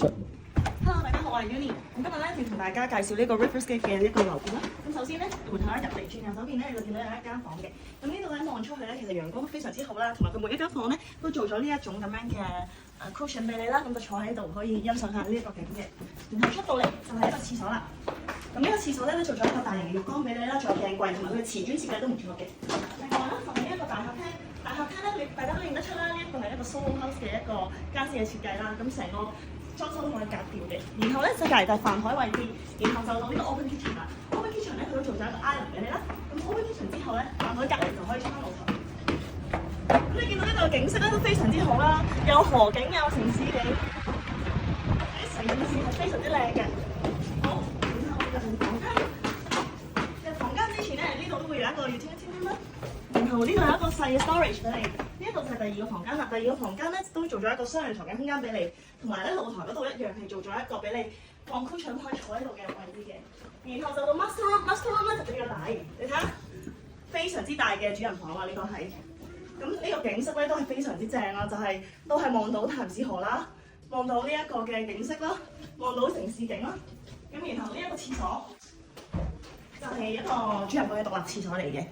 室。Hello，大家好，我係 Uni。咁今日咧要同大家介紹呢個 Riverscape 嘅一個樓盤啦。咁首先咧，門口一入嚟轉右手邊咧，你就見到有一間房嘅。咁呢度咧望出去咧，其實陽光都非常之好啦，同埋佢每一間房咧都做咗呢一種咁樣嘅cushion 俾你啦，咁就坐喺度可以欣賞下呢一個景嘅。然後出到嚟就係一個廁所啦。咁呢個廁所咧都做咗一個大型嘅浴缸俾你啦，仲有鏡櫃同埋佢嘅瓷磚設計都唔錯嘅。另外啦，就係一個大客廳。大客廳咧，大家都認得出啦，呢一個係一個 Soho House 嘅一個家私嘅設計啦。咁成個裝修都可以格調嘅，然後咧就隔離就係飯台位置，然後就到呢個 open kitchen 啦。open kitchen 咧佢都做咗一個 island 俾你啦。咁 open kitchen 之後咧，飯台隔離就可以出翻露台。咁你見到呢度嘅景色咧都非常之好啦，有河景有城市景，成件事係非常之靚嘅。好，然後我哋入房間。入房間之前咧，呢度都會有一個 utility room 啦。然後呢度有一個細嘅 storage 俾你。呢一度就係第二個房間啦。第二個房間咧都做咗一個雙人床嘅空間俾你，同埋咧露台嗰度一樣係做咗一個俾你放 cushion 可以坐喺度嘅位置嘅。然後就到 master room，master room 咧就比較大，你睇下非常之大嘅主人房啊！呢個係咁呢個景色咧都係非常之正啊！就係都係望到譚士河啦，望到呢一個嘅景色啦，望到城市景啦。咁然後呢一個廁所就係一個主人房嘅獨立廁所嚟嘅。